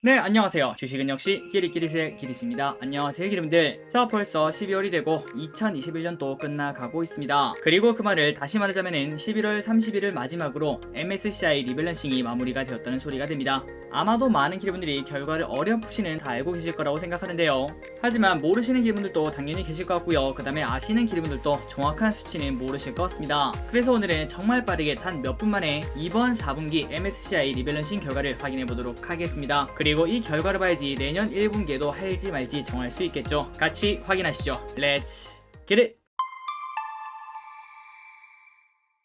네, 안녕하세요. 주식은 역시 끼리끼리새 끼리씨입니다. 안녕하세요, 기름들. 자, 벌써 12월이 되고 2021년도 끝나가고 있습니다. 그리고 그 말을 다시 말하자면은 11월 30일을 마지막으로 MSCI 리밸런싱이 마무리가 되었다는 소리가 됩니다. 아마도 많은 기분들이 결과를 어렴풋이는 다 알고 계실 거라고 생각하는데요. 하지만 모르시는 기분들도 당연히 계실 것 같고요. 그 다음에 아시는 기분들도 정확한 수치는 모르실 것 같습니다. 그래서 오늘은 정말 빠르게 단 몇 분 만에 이번 4분기 MSCI 리밸런싱 결과를 확인해 보도록 하겠습니다. 그리고 이 결과를 봐야지 내년 1분기에도 할지 말지 정할 수 있겠죠. 같이 확인하시죠. Let's get it!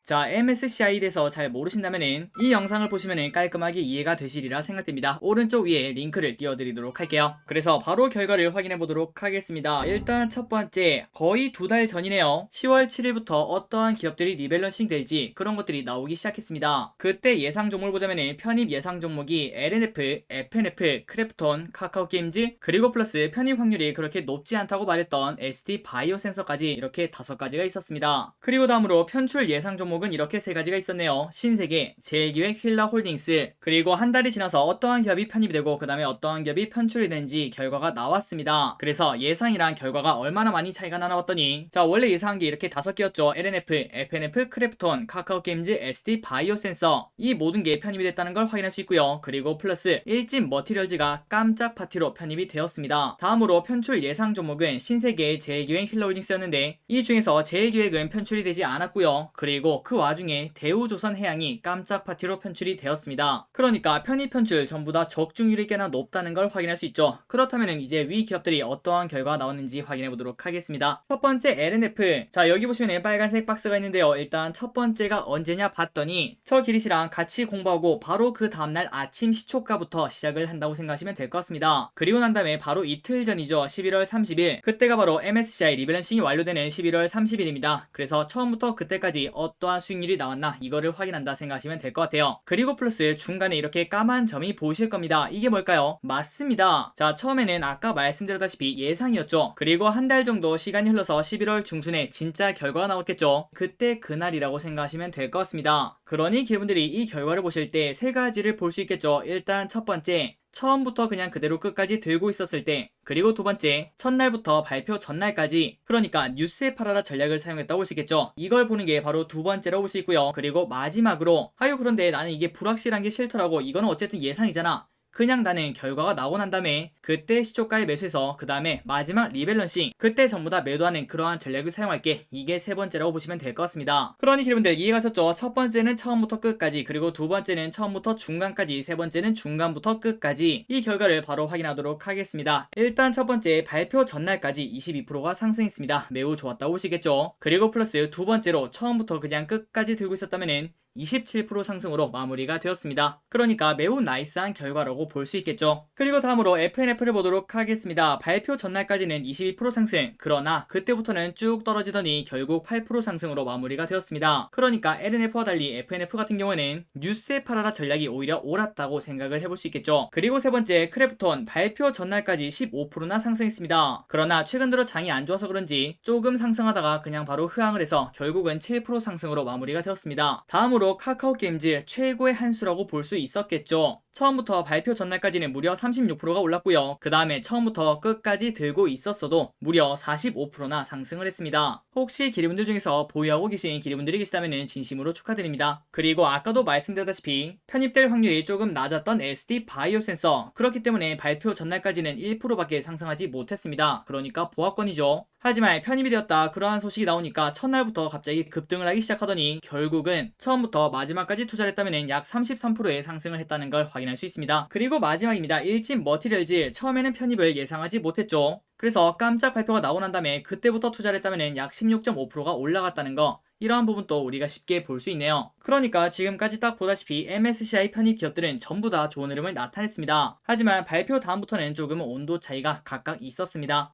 자, MSCI에 대해서 잘 모르신다면은 이 영상을 보시면은 깔끔하게 이해가 되시리라 생각됩니다. 오른쪽 위에 링크를 띄워드리도록 할게요. 그래서 바로 결과를 확인해 보도록 하겠습니다. 일단 첫 번째, 거의 2달 전이네요. 10월 7일부터 어떠한 기업들이 리밸런싱 될지 그런 것들이 나오기 시작했습니다. 그때 예상 종목을 보자면은 편입 예상 종목이 LNF, FNF, 크래프톤, 카카오게임즈, 그리고 플러스 편입 확률이 그렇게 높지 않다고 말했던 ST 바이오센서까지 이렇게 5가지가 있었습니다. 그리고 다음으로 편출 예상 종목은 이렇게 3가지가 있었네요. 신세계, 제일기획, 휠라홀딩스. 그리고 한 달이 지나서 어떠한 기업이 편입이 되고 그 다음에 어떠한 기업이 편출이 되는지 결과가 나왔습니다. 그래서 예상이랑 결과가 얼마나 많이 차이가 나나 봤더니, 자, 원래 예상한 게 이렇게 5개였죠. LNF, FNF, 크래프톤, 카카오게임즈, SD 바이오센서. 이 모든 게 편입이 됐다는 걸 확인할 수 있고요. 그리고 플러스 일진 머티리얼즈가 깜짝 파티로 편입이 되었습니다. 다음으로 편출 예상 종목은 신세계, 제일기획, 휠라홀딩스였는데 이 중에서 제일기획은 편출이 되지 않았고요. 그리고 그 와중에 대우조선해양이 깜짝 파티로 편출이 되었습니다. 그러니까 편입 편출 전부 다 적중률이 꽤나 높다는 걸 확인할 수 있죠. 그렇다면 이제 위 기업들이 어떠한 결과가 나왔는지 확인해 보도록 하겠습니다. 첫 번째 LNF. 자, 여기 보시면 빨간색 박스가 있는데요. 일단 첫 번째가 언제냐 봤더니 저 기리시랑 같이 공부하고 바로 그 다음날 아침 시초가부터 시작을 한다고 생각하시면 될 것 같습니다. 그리고 난 다음에 바로 이틀 전이죠. 11월 30일. 그때가 바로 MSCI 리밸런싱이 완료되는 11월 30일입니다. 그래서 처음부터 그때까지 어떠한 수익률이 나왔나 이거를 확인한다 생각하시면 될 것 같아요. 그리고 플러스 중간에 이렇게 까만 점이 보이실 겁니다. 이게 뭘까요? 맞습니다. 자, 처음에는 아까 말씀드렸다시피 예상이었죠. 그리고 한 달 정도 시간이 흘러서 11월 중순에 진짜 결과가 나왔겠죠. 그때 그날이라고 생각하시면 될 것 같습니다. 그러니 기분들이 이 결과를 보실 때 3가지를 볼 수 있겠죠. 일단 첫 번째, 처음부터 그냥 그대로 끝까지 들고 있었을 때, 그리고 두 번째, 첫날부터 발표 전날까지, 그러니까 뉴스에 팔아라 전략을 사용했다고 볼 수 있겠죠. 이걸 보는 게 바로 두 번째라고 볼 수 있고요. 그리고 마지막으로, 아유 그런데 나는 이게 불확실한 게 싫더라고. 이거는 어쨌든 예상이잖아. 그냥 나는 결과가 나오고 난 다음에 그때 시초가에 매수해서 그 다음에 마지막 리밸런싱, 그때 전부 다 매도하는 그러한 전략을 사용할게. 이게 3번째라고 보시면 될 것 같습니다. 그러니 여러분들 이해가셨죠? 첫 번째는 처음부터 끝까지, 그리고 두 번째는 처음부터 중간까지, 세 번째는 중간부터 끝까지. 이 결과를 바로 확인하도록 하겠습니다. 일단 첫 번째, 발표 전날까지 22%가 상승했습니다. 매우 좋았다고 보시겠죠? 그리고 플러스 두 번째로 처음부터 그냥 끝까지 들고 있었다면은 27% 상승으로 마무리가 되었습니다. 그러니까 매우 나이스한 결과라고 볼 수 있겠죠. 그리고 다음으로 FNF를 보도록 하겠습니다. 발표 전날까지는 22% 상승, 그러나 그때부터는 쭉 떨어지더니 결국 8% 상승으로 마무리가 되었습니다. 그러니까 LNF와 달리 FNF 같은 경우에는 뉴스에 팔아라 전략이 오히려 옳았다고 생각을 해볼 수 있겠죠. 그리고 세 번째, 크래프톤 발표 전날까지 15%나 상승했습니다. 그러나 최근 들어 장이 안 좋아서 그런지 조금 상승하다가 그냥 바로 흐항을 해서 결국은 7% 상승으로 마무리가 되었습니다. 다음으로 카카오게임즈 최고의 한 수라고 볼 수 있었겠죠. 처음부터 발표 전날까지는 무려 36%가 올랐고요. 그 다음에 처음부터 끝까지 들고 있었어도 무려 45%나 상승을 했습니다. 혹시 기리분들 중에서 보유하고 계신 기리분들이 계시다면 진심으로 축하드립니다. 그리고 아까도 말씀드렸다시피 편입될 확률이 조금 낮았던 SD 바이오센서, 그렇기 때문에 발표 전날까지는 1%밖에 상승하지 못했습니다. 그러니까 보합권이죠. 하지만 편입이 되었다 그러한 소식이 나오니까 첫날부터 갑자기 급등을 하기 시작하더니 결국은 처음부터 마지막까지 투자를 했다면 약 33%의 상승을 했다는 걸 확인할 수 있습니다. 그리고 마지막입니다. 일진 머티리얼즈, 처음에는 편입을 예상하지 못했죠. 그래서 깜짝 발표가 나오고 난 다음에 그때부터 투자를 했다면 약 16.5%가 올라갔다는 거, 이러한 부분도 우리가 쉽게 볼 수 있네요. 그러니까 지금까지 딱 보다시피 MSCI 편입 기업들은 전부 다 좋은 흐름을 나타냈습니다. 하지만 발표 다음부터는 조금 온도 차이가 각각 있었습니다.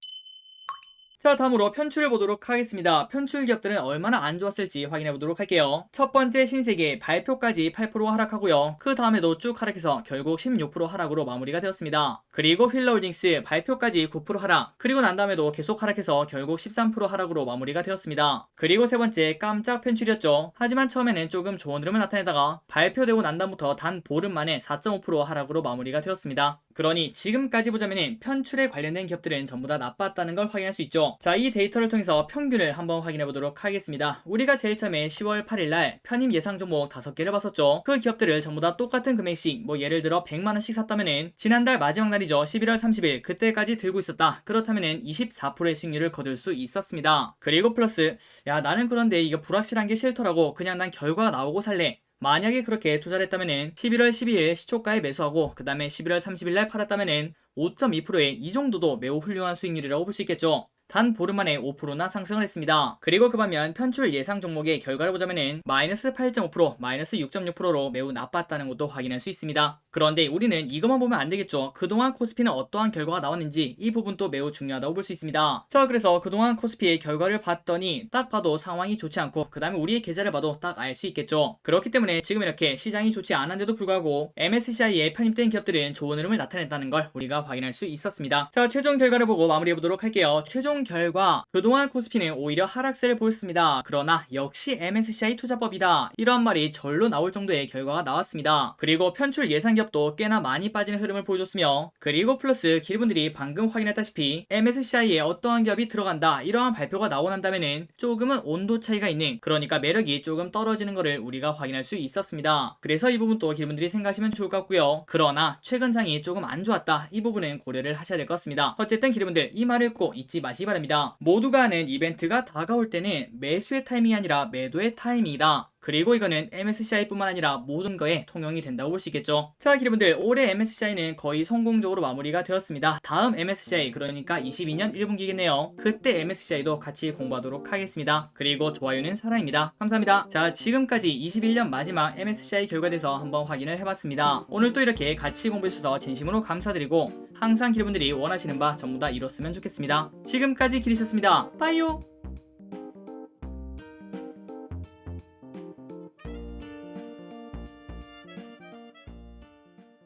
자, 다음으로 편출을 보도록 하겠습니다. 편출 기업들은 얼마나 안 좋았을지 확인해 보도록 할게요. 첫 번째 신세계 발표까지 8% 하락하고요. 그 다음에도 쭉 하락해서 결국 16% 하락으로 마무리가 되었습니다. 그리고 휠라홀딩스 발표까지 9% 하락, 그리고 난 다음에도 계속 하락해서 결국 13% 하락으로 마무리가 되었습니다. 그리고 세 번째 깜짝 편출이었죠. 하지만 처음에는 조금 좋은 흐름을 나타내다가 발표되고 난 다음부터 단 보름 만에 4.5% 하락으로 마무리가 되었습니다. 그러니 지금까지 보자면은 편출에 관련된 기업들은 전부 다 나빴다는 걸 확인할 수 있죠. 자, 이 데이터를 통해서 평균을 한번 확인해 보도록 하겠습니다. 우리가 제일 처음에 10월 8일날 편입 예상 종목 5개를 봤었죠. 그 기업들을 전부 다 똑같은 금액씩 뭐 예를 들어 100만원씩 샀다면은 지난달 마지막 날이죠. 11월 30일 그때까지 들고 있었다. 그렇다면은 24%의 수익률을 거둘 수 있었습니다. 그리고 플러스 야, 나는 그런데 이거 불확실한 게 싫더라고. 그냥 난 결과가 나오고 살래. 만약에 그렇게 투자를 했다면은 11월 12일 시초가에 매수하고 그 다음에 11월 30일날 팔았다면은 5.2%의 이 정도도 매우 훌륭한 수익률이라고 볼 수 있겠죠. 단 보름 만에 5%나 상승을 했습니다. 그리고 그 반면 편출 예상 종목의 결과를 보자면은 마이너스 8.5%, 마이너스 6.6%로 매우 나빴다는 것도 확인할 수 있습니다. 그런데 우리는 이것만 보면 안 되겠죠. 그동안 코스피는 어떠한 결과가 나왔는지 이 부분도 매우 중요하다고 볼 수 있습니다. 자, 그래서 그동안 코스피의 결과를 봤더니 딱 봐도 상황이 좋지 않고 그 다음에 우리의 계좌를 봐도 딱 알 수 있겠죠. 그렇기 때문에 지금 이렇게 시장이 좋지 않은데도 불구하고 MSCI에 편입된 기업들은 좋은 흐름을 나타냈다는 걸 우리가 확인할 수 있었습니다. 자, 최종 결과를 보고 마무리해보도록 할게요. 최종 결과 그동안 코스피는 오히려 하락세를 보였습니다. 그러나 역시 MSCI 투자법이다, 이런 말이 절로 나올 정도의 결과가 나왔습니다. 그리고 편출 예상 기업도 꽤나 많이 빠지는 흐름을 보여줬으며, 그리고 플러스 기분들이 방금 확인했다시피 MSCI에 어떠한 기업이 들어간다 이러한 발표가 나오고 난다면은 조금은 온도 차이가 있는, 그러니까 매력이 조금 떨어지는 것을 우리가 확인할 수 있었습니다. 그래서 이 부분도 기분들이 생각하시면 좋을 것 같고요. 그러나 최근 장이 조금 안 좋았다, 이 부분은 고려를 하셔야 될 것 같습니다. 어쨌든 기분들 이 말을 꼭 잊지 마시기 바랍니다. 모두가 아는 이벤트가 다가올 때는 매수의 타이밍이 아니라 매도의 타이밍이다. 그리고 이거는 MSCI 뿐만 아니라 모든 거에 통용이 된다고 볼 수 있겠죠. 자, 여러분들 올해 MSCI는 거의 성공적으로 마무리가 되었습니다. 다음 MSCI 그러니까 22년 1분기겠네요. 그때 MSCI도 같이 공부하도록 하겠습니다. 그리고 좋아요는 사랑입니다. 감사합니다. 자, 지금까지 21년 마지막 MSCI 결과에 대해서 한번 확인을 해봤습니다. 오늘 또 이렇게 같이 공부해주셔서 진심으로 감사드리고 항상 여러분들이 원하시는 바 전부 다 이뤘으면 좋겠습니다. 지금까지 기리셨습니다. 빠이요.